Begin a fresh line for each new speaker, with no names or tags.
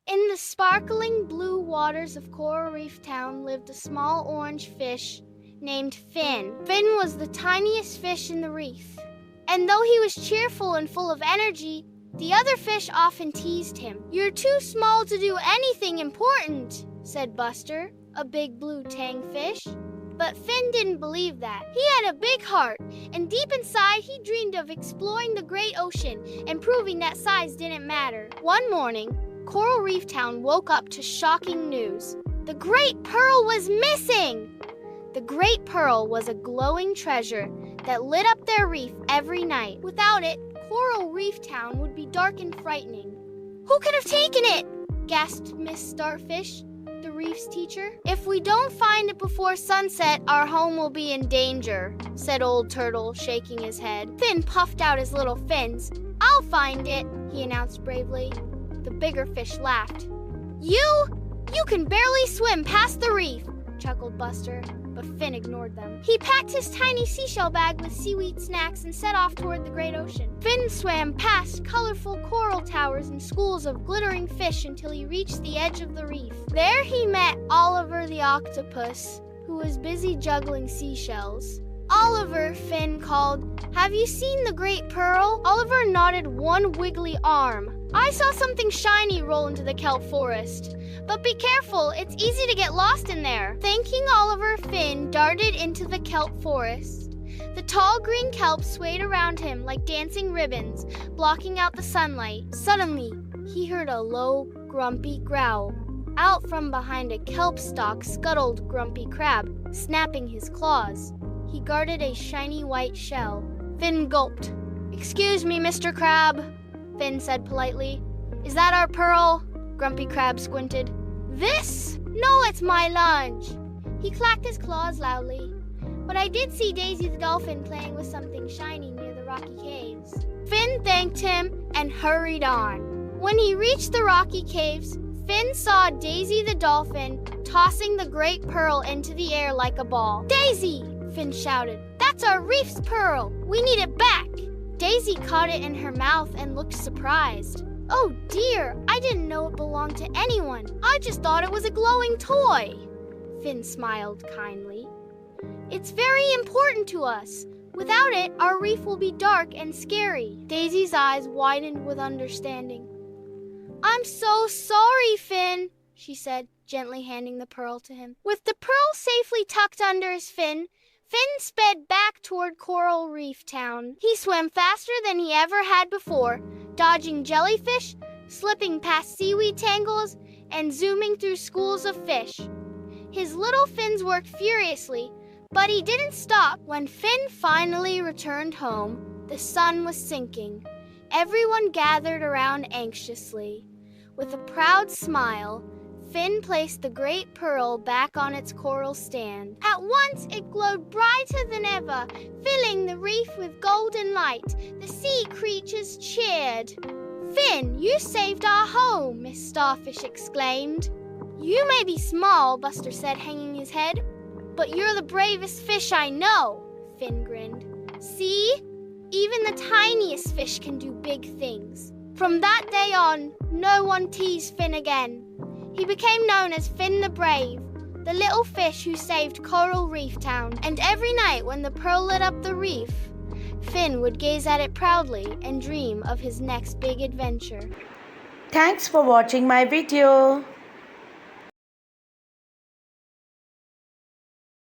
In the sparkling blue waters of Coral Reef Town lived a small orange fish named Finn. Finn was the tiniest fish in the reef. And though he was cheerful and full of energy, the other fish often teased him. "You're too small to do anything important," said Buster, a big blue tang fish. But Finn didn't believe that. He had a big heart, and deep inside he dreamed of exploring the great ocean and proving that size didn't matter. One morning, Coral Reef Town woke up to shocking news. The Great Pearl was missing! The Great Pearl was a glowing treasure that lit up their reef every night. Without it, Coral Reef Town would be dark and frightening. "Who could have taken it?" gasped Miss Starfish, the reef's teacher. "If we don't find it before sunset, our home will be in danger," said Old Turtle, shaking his head. Finn puffed out his little fins. "I'll find it," he announced bravely. The bigger fish laughed. You can barely swim past the reef," chuckled Buster, but Finn ignored them. He packed his tiny seashell bag with seaweed snacks and set off toward the great ocean. Finn swam past colorful coral towers and schools of glittering fish until he reached the edge of the reef. There he met Oliver the octopus, who was busy juggling seashells. "Oliver," Finn called, "have you seen the Great Pearl?" Oliver nodded one wiggly arm. "I saw something shiny roll into the kelp forest. But be careful, it's easy to get lost in there." Thanking Oliver, Finn darted into the kelp forest. The tall green kelp swayed around him like dancing ribbons, blocking out the sunlight. Suddenly, he heard a low, grumpy growl. Out from behind a kelp stalk scuttled Grumpy Crab, snapping his claws. He guarded a shiny white shell. Finn gulped. "Excuse me, Mr. Crab," Finn said politely. "Is that our pearl?" Grumpy Crab squinted. "This? No, it's my lunch." He clacked his claws loudly. "But I did see Daisy the dolphin playing with something shiny near the rocky caves." Finn thanked him and hurried on. When he reached the rocky caves, Finn saw Daisy the dolphin tossing the great pearl into the air like a ball. "Daisy!" Finn shouted. "That's our reef's pearl! We need it back!" Daisy caught it in her mouth and looked surprised. "Oh dear, I didn't know it belonged to anyone. I just thought it was a glowing toy." Finn smiled kindly. "It's very important to us. Without it, our reef will be dark and scary." Daisy's eyes widened with understanding. "I'm so sorry, Finn," she said, gently handing the pearl to him. With the pearl safely tucked under his fin, Finn sped back toward Coral Reef Town. He swam faster than he ever had before, dodging jellyfish, slipping past seaweed tangles, and zooming through schools of fish. His little fins worked furiously, but he didn't stop. When Finn finally returned home, the sun was sinking. Everyone gathered around anxiously. With a proud smile, Finn placed the great pearl back on its coral stand. At once it glowed brighter than ever, filling the reef with golden light. The sea creatures cheered. "Finn, you saved our home," Miss Starfish exclaimed. "You may be small," Buster said, hanging his head, "but you're the bravest fish I know," Finn grinned. "See? Even the tiniest fish can do big things." From that day on, no one teased Finn again. He became known as Finn the Brave, the little fish who saved Coral Reef Town. And every night when the pearl lit up the reef, Finn would gaze at it proudly and dream of his next big adventure.
Thanks for watching my video.